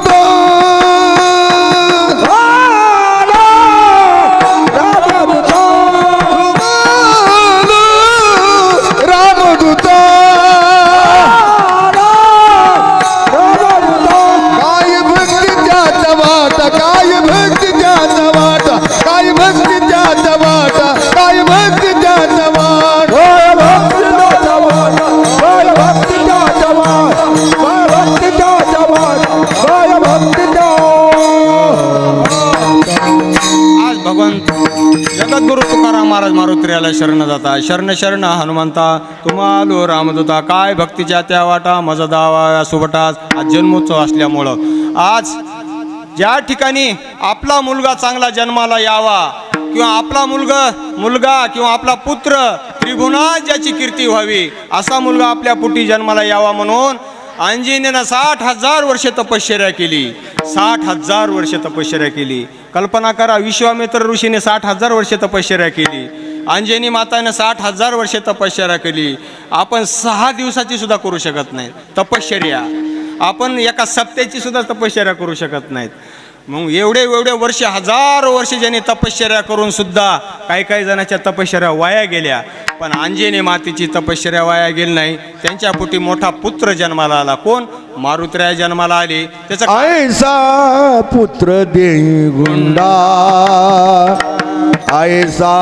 जगद्गुरु तुकाराम महाराज मारुतीला शरण जाता. शरण शरण हनुमंता तुम्हालो रामदूता. काय भक्तीच्या त्या वाटा मज दावा सुबटास. आज जन्मोत्सव असल्यामुळं आज ज्या ठिकाणी आपला मुलगा चांगला जन्माला यावा किंवा आपला मुलगा किंवा आपला पुत्र त्रिभुवनात ज्याची कीर्ती व्हावी असा मुलगा आपल्या पोटी जन्माला यावा म्हणून अंजनीनं 60,000 वर्षे तपश्चर्या केली. 60,000 वर्षे तपश्चर्या केली. कल्पना करा, विश्वामित्र ऋषीने 60,000 वर्षे तपश्चर्या केली. अंजनी माताने 60,000 वर्षे तपश्चर्या केली. आपण 6 दिवसाची सुद्धा करू शकत नाही तपश्चर्या. आपण एका सप्त्याची सुद्धा तपश्चर्या करू शकत नाहीत. मग एवढे वर्ष, हजारो वर्ष ज्यांनी तपश्चर्या करून सुद्धा काही जणांच्या तपश्चर्या वाया गेल्या. पण अंजनी मातेची तपश्चर्या वाया गेली नाही. त्यांच्या पोटी मोठा पुत्र जन्माला आला. कोण? मारुतीराय जन्माला आले. त्याचा ऐसा पुत्र देई गुंडा, ऐसा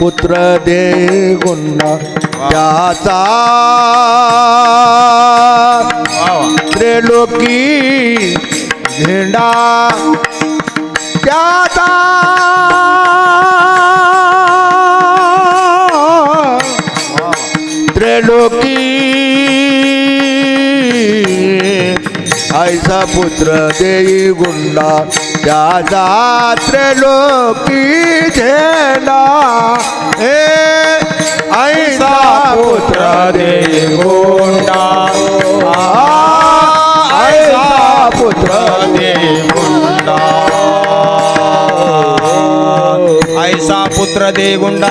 पुत्र दे गुंडा, त्याचा त्रिलोकी झेंडा, त्याचा त्रिलोकी ऐसा पुत्र देई गुंडा, त्याचा त्रिलोकी झेंडा. हे ऐसा पुत्र देई गुंडा, ऐसा पुत्र देई गुंडा, ऐसा पुत्र दे गुंडा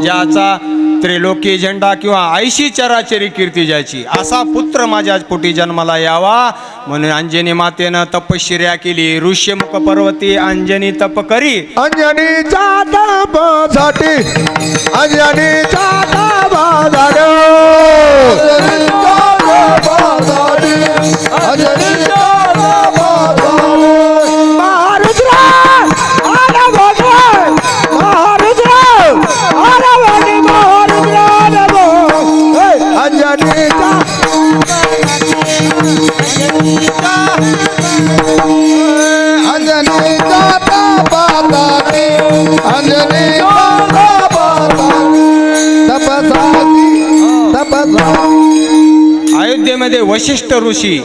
ज्याचा त्रिलोकी झेंडा किंवा ऐशी चराचरी कीर्ती ज्याची, असा पुत्र माझ्या पोटी जन्माला यावा म्हणून अंजनी मातेनं तपश्चर्या केली. ऋष्यमुख पर्वती अंजनी तप करी. अंजनीचा तपासाठी, अंजनीचा तपासाठी, अंजनीचा अयोध्येमध्ये वशिष्ठ ऋषी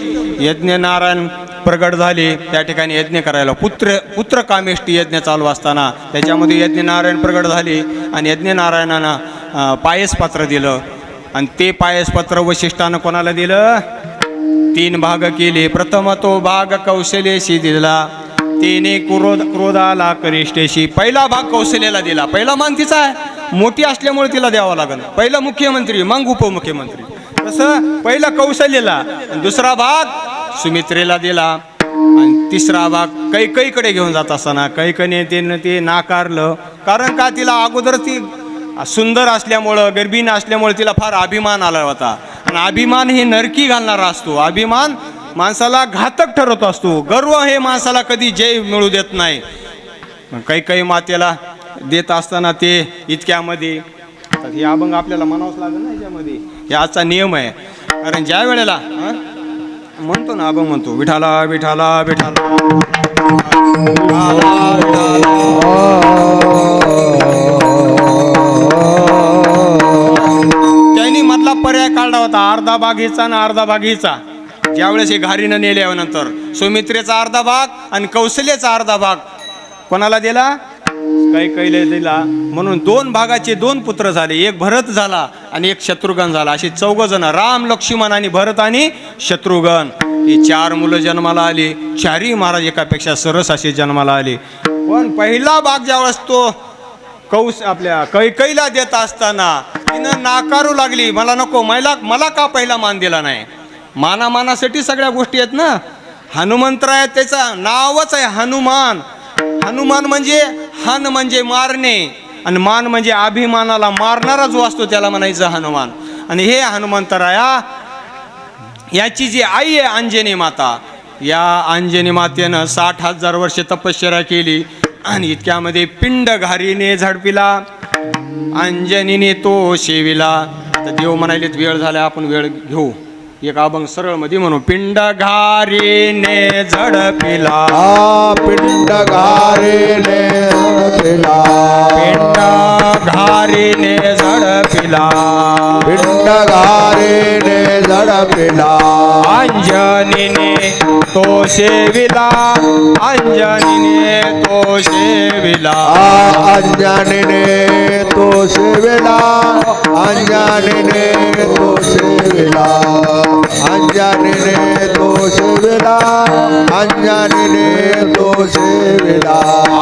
यज्ञ नारायण प्रगट झाले. त्या ठिकाणी यज्ञ करायला पुत्र कामेष्टी यज्ञ चालू असताना त्याच्यामध्ये यज्ञ नारायण प्रगट झाले आणि यज्ञ नारायणानं पायसपत्र दिलं आणि ते पायसपत्र वशिष्ठानं कोणाला दिलं? 3 भाग केले. प्रथम तो भाग कौशलेशी दिला, तिने क्रोधाला कनिष्ठेशी. पहिला भाग कौशल्याला दिला. पहिला मान तिचा आहे, मोठी असल्यामुळे तिला द्यावा लागेल. पहिला मुख्यमंत्री मग उपमुख्यमंत्री. तसं पहिला कौशल्याला, दुसरा भाग सुमित्रेला दिला आणि तिसरा भाग कैकेयीकडे घेऊन जात असताना कैकेयीने ते नाकारलं. कारण का? तिला अगोदर ती सुंदर असल्यामुळं, गर्भीण असल्यामुळे तिला फार अभिमान आला होता आणि अभिमान हे नरकी घालणारा असतो. अभिमान माणसाला घातक ठरत असतो. गर्व हे माणसाला कधी जय मिळू देत नाही. कैकेयी मातेला देत असताना ते इतक्यामध्ये हे अभंग आपल्याला म्हणावंच लागेल ना याच्यामध्ये. हे आजचा नियम आहे. कारण ज्या वेळेला म्हणतो ना अभंग म्हणतो, विठाला विठाला विठाला त्यांनी मधला पर्याय काढला होता, अर्धा भाग हिचा आणि अर्धा भाग हिचा. ज्यावेळेस हे घारीनं नेल्यानंतर सुमित्रेचा अर्धा भाग आणि कौशल्याचा अर्धा भाग कोणाला दिला? कैकेयीला दिला. म्हणून 2 भागाचे 2 पुत्र झाले. एक भरत झाला आणि एक शत्रुघ्न झाला. अशी 4 जण, राम, लक्ष्मण आणि भरत आणि शत्रुघ्न. ही 4 मुलं जन्माला आली. 4ही महाराज एकापेक्षा सरस असे जन्माला आले. पण पहिला भाग ज्यावेळेस तो आपल्या कैकेयीला देत असताना तिनं नाकारू लागली. मला नको, मला का पहिला मान दिला नाही? मानासाठी सगळ्या गोष्टी आहेत ना. हनुमंतराय त्याचं नावच आहे हनुमान. हनुमान म्हणजे हन म्हणजे मारणे आणि मान म्हणजे अभिमानाला मारणारा जो असतो त्याला म्हणायचं हनुमान. आणि हे हनुमंतराया याची जी आई आहे अंजनी माता, या अंजनी मातेनं 60,000 वर्षे तपश्चर्या केली आणि इतक्यामध्ये पिंड घारीने झडपिला, अंजनीने तो शेविला. आता देव म्हणालेत वेळ झाला, आपण वेळ घेऊ. एक अभंग सरळ मध्ये म्हणू. पिंड घारीने झडपिला, पिंड घारीने झडपिला, पिंड घारीने झडपिला, पिंड घारीने झडपिला. अंजनीने तो शेविला, अंजनीने तो शेविला, अंजनीने तो सेविला, अंजनीने तो सेविला, अंजनीने तो सेविला, अंजनीने तो सेविला.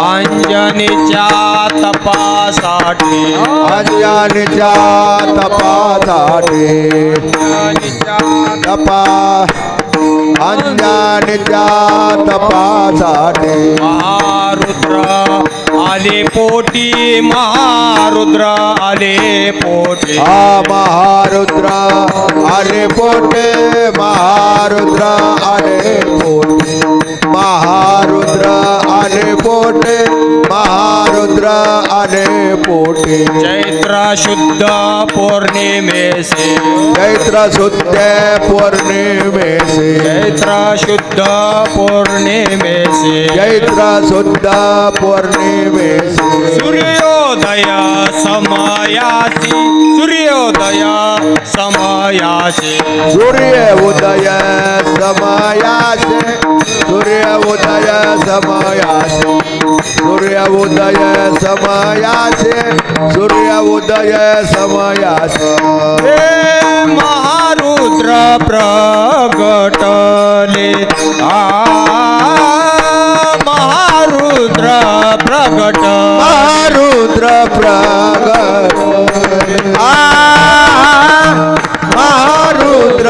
अंजनीच्या तपासाठी, अंजनीच्या तपासाठी, अंजनीच्या अंजनीच्या तपासाठी. महारुद्र आले पोटी, महारुद्र आले पोटी, महारुद्र आले पोटे, महारुद्र आले पोटे, महारुद्र आले पोटे, महारुद्र आले पोटे. चैत्र शुद्ध पौर्णिमेसे, चैत्र शुद्ध पौर्णिमेसे, चैत्र शुद्ध पौर्णिमेसे, चैत्र शुद्ध पौर्णिमेसे. सूर्योदय समयासी, सूर्योदय समयासी, सूर्य उदय समयासे, सूर्य उदय समयासे, सूर्य उदय समयासे, सूर्य उदय समयासे. हे महारुद्र प्रगटले, महारुद्र प्रगट, महारुद्र प्रगट, महारुद्र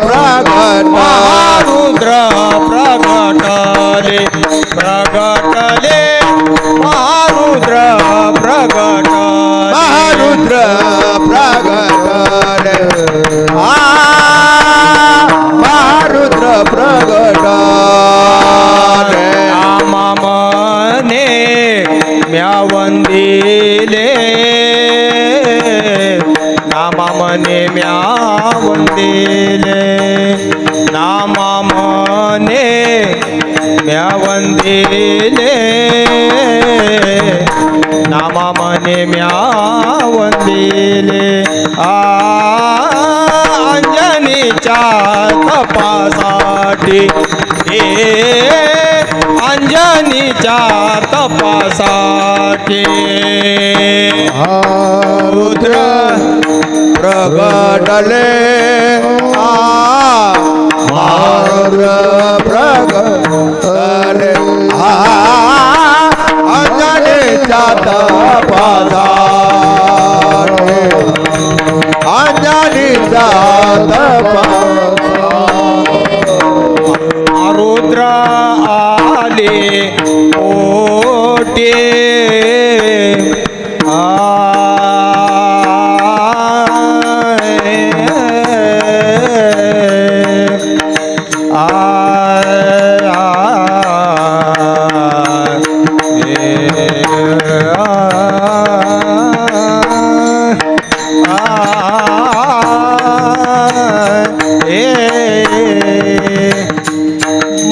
प्रगट, महारुद्र प्रगटले, प्रगटले, महारुद्र प्रगट, महारुद्र प्रगट, महारुद्र प्रगट. मने म्या वंदिले, नामा मने म्या वंदिले, नामा मने म्या वंदिले, नामा मने म्या वंदिले. अंजनीच्या फुटले मारुद्र प्रगटले अंजनीच्या तपासाने अंजनीच्या रुद्र आले ओटे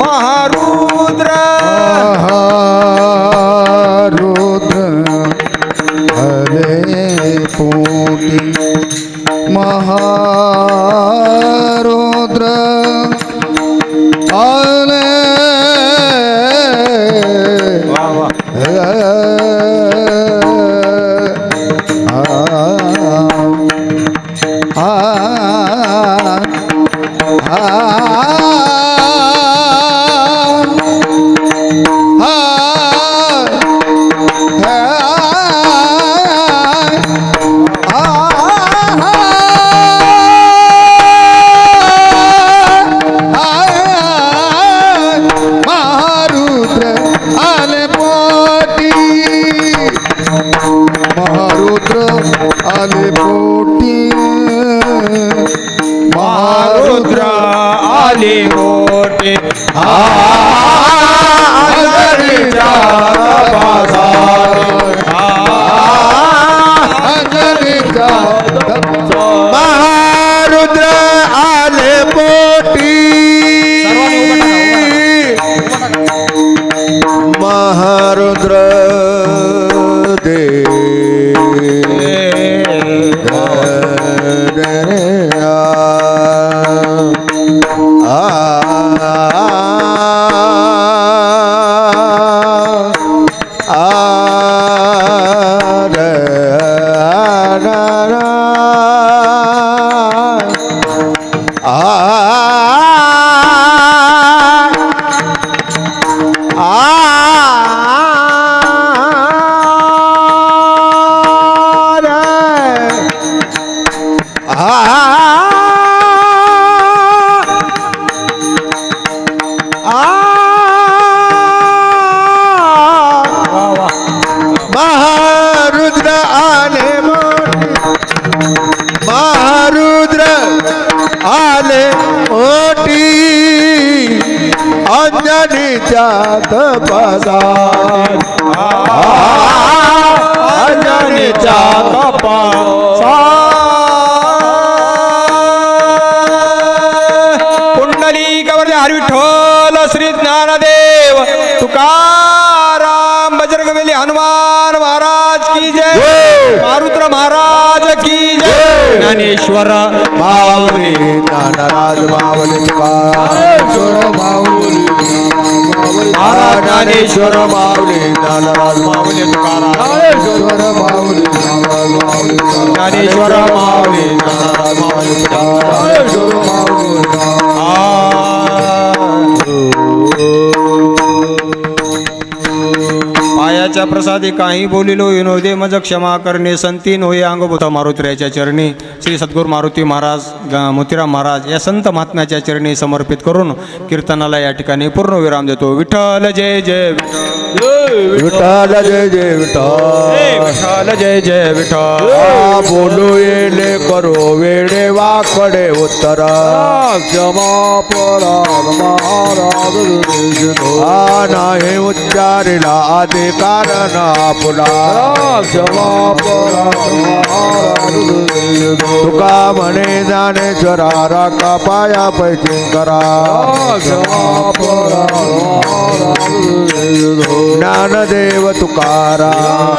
महारुद्र रुद्र हरे पोटी महारुद्र आले महारुद्र आले पोटी महारुद्र आले पोटी महारुद्र आले मोठे अंजनीच्या अंजनीचा महारुद्र आले पोटी महारुद्र महारुद्र आले महारुद्र आले मोठी अंजनीच्या तपासात अंजनीच्या पुंडलिकावरती हरी विठ्ठल श्री ज्ञानदेव तुकाराम बजरंगबली हनुमान महाराज की जय मारुद्र महाराज की जय ज्ञानेश्वर माऊली ज्ञानराज माऊली तुकाराम माऊली ज्ञानेश्वर माऊली ज्ञानराज माऊली तुकाराम माऊली ज्ञानेश्वर माऊली ज्ञानराज माऊली पायाच्या प्रसादी काही बोलिलो विनोदे मज क्षमा करणे संती नोये अंगभूता मारुत्र्याच्या चरणी श्री सद्गुरू मारुती महाराज मोतीराम महाराज या संत महात्म्याच्या चरणी समर्पित करून कीर्तनाला या ठिकाणी पूर्ण विराम देतो. विठ्ठल जय जय विठ्ठल जय जय विठ्ठल विठ्ठल जय जय विठ्ठल बोलू येले करो वेडे वाकडे उत्तर क्षमा पराध महाराज नाही उच्चारिला आदि कारण आपुला क्षमा पराध महाराज तुका म्हणे ज्ञानेश्वरा राखा पाया पैसे करा क्षमा पराध ज्ञानदेव तुकाराम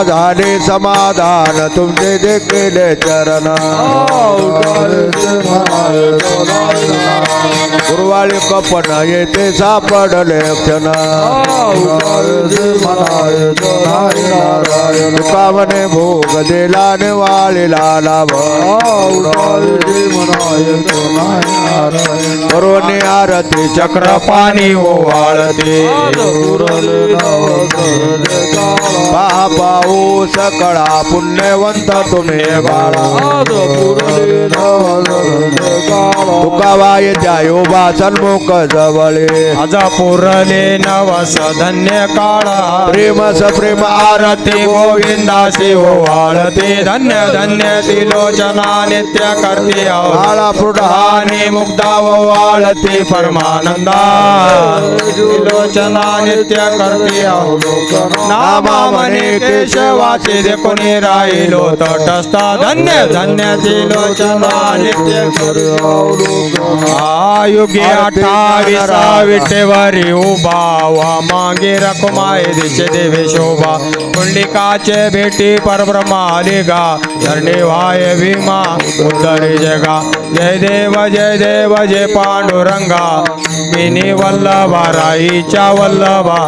झाले समाधान तुमचे जे केले चरण गुरुवाळी कपन येथे सापडले क्षण उठायचे म्हणायचं नाही नारायण तुकावने भोग दिला निवाळीला लाभ उठायचे म्हणायचं नाही नारायण करोनी आरती चक्र पाणी ओवाळते पुरले नवसरदे काळा पाहू सकळा पुण्यवंत तुम्ही बाळा आज पुरले नवसरदे काळा तुकावाय जायोबा सन्मुख जवळे आज पुरले नवस धन्य काळा प्रेम सप्रेम आरती गोविंदासी ओवाळते धन्य धन्य तिलोचना नित्य करते बाळा आणि मुग्धा ओवाळते परमानंदा तिलोचना नित्य करते नामा म्हणे केशवाचे जे कोणी राहिलो तटस्था धन्य धन्य तिलोचना नित्य आयुगे 28 विटेवरी उभा वा मागे रकुमाय दिशे देवे शोभा पुंडलिकाचे भेटी परब्रह्मा आलिगा धरणे वाय भीमा उद्धरे जगा जय देव जय पांडुरंगा मिनी वल्लभा राईच्या वल्लभा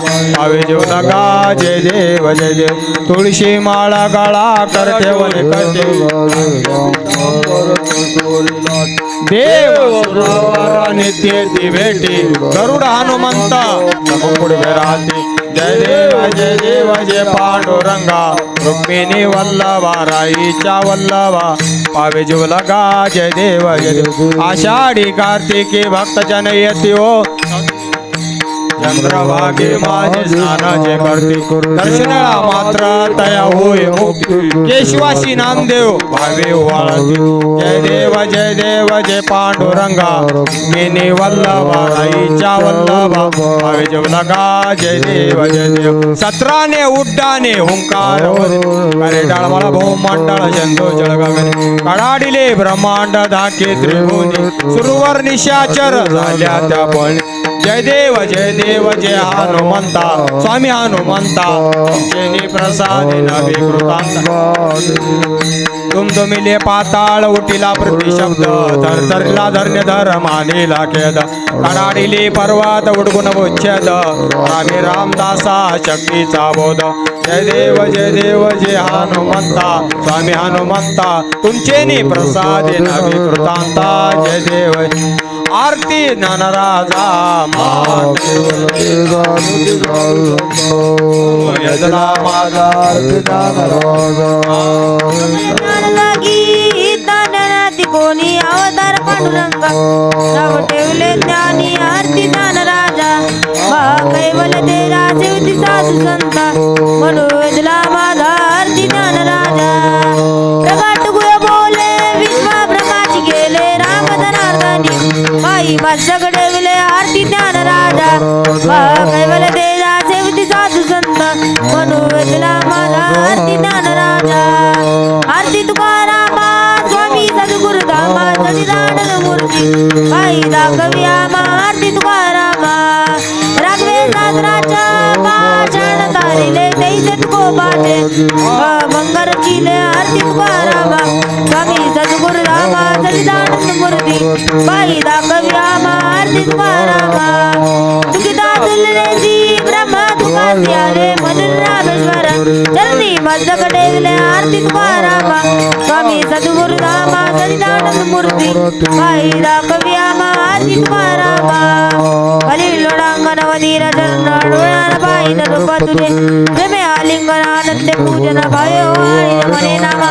आवे जीव लगा जय देव तुळशी माळा गळा करते वने करते देव सुरावर नित्य ती भेटी गरुड हनुमंत पुढे राहते जय देव जय पांडुरंगा रुक्मिणी वल्लभा राईच्या वल्लभा पावे जीव लगा जय देव आषाढी कार्तिकी भक्तजन येती हो चंद्रभागे माझे स्नानाचे करते दर्शनाला मात्र तया होय मुक्ती केशवासी नामदेव भावे वाळती जय देव जय पांडुरंगा मिनी वल्लभा राईच्या वल्लभा भावे जीव लगा जय देव 17 उड्डाणे हुंकार अरे डाळमाला भौमंडळ चंदो जळगगने कडाडिले ब्रह्मांड धाके त्रिभुवनी सुरवर निशाचर झाल्या त्या पण जय देव जय हनुमंता स्वामी हनुमंता तुमचे प्रसाद नवे तुमले पाताळ उठिला प्रतिशब्द धरला धर्य धर मानेला खेद कडाडिले पर्वत उडगुण उच्छेद रामे रामदासा शक्तीचा बोध जय देव जय हनुमंता स्वामी हनुमंता तुमचे प्रसाद नवे कृतांता जय देव आरती ज्ञानराजा माझा कोणी अवतार पांडुरंग नाव ठेवले ज्ञानी आरती ज्ञान राजा कैवल तेरा शिवती साधू संत मनोजला माझा आरती ज्ञान राजा प्रगट गुय बोले विश्वा ब्रह्माची गेले राम धनार्दनी बाई माझ्याकडे ठेवले आरती ज्ञान राजा कैवल तेरा शिवती साधू संत मनोजला माझा आरती ज्ञान राजा आरती तुकारामा स्वामी सद्गुरुधामा सदिदानन मूर्ती बाई दाखवी आमा आरती तुकारामा राघवे सादराच्या पाषाण तारिले तैसे तुकोबाचे मंगर चिले आरती तुकारामा स्वामी सद्गुरुधामा सदिदानन मूर्ती बाई दाखवी आमा आरती तुकारामा तुकिता तुलनेची ब्रह्मा तुकासी आले मधुर रामेश्वर चरणी मस्तकडे आरती तुकारामा स्वामी सद्गुरुधामा सदिदानंद मूर्ती बाई दाखवी आमा आरती तुकारामा खाली लोडांगण वधीर चरण डोळ्यान बाई रूप तुझे प्रेमे आलिंगन आनंद पूजन भयो मने नामा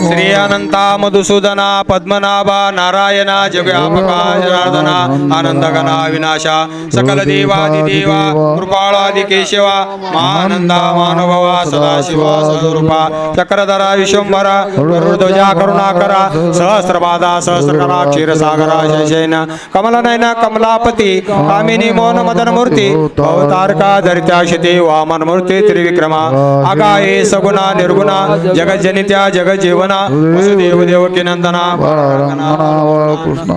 श्री अनंता मधुसूदना पद्मनाभा नारायणा जगव्यापका जनार्दना आनंदगणा विनाशा सकल देवादिदेवा कृपाळादि केशवा महानंदा मानववा सदाशिवा सद्रूपा चक्रधरा विश्वंभरा गरुडध्वजा करुणाकरा सहस्रपादा सहस्रकरा क्षीरसागरा जयशयन कमलनयन कमलापती कामिनी मोहन मदन मूर्ती अवतारका धरित्याशिते वामन मूर्ती त्रिविक्रमा आगाये सगुणा निर्गुणा जगज्जनित्या जगज्जीवना वसुदेव देवकी नंदना कृष्ण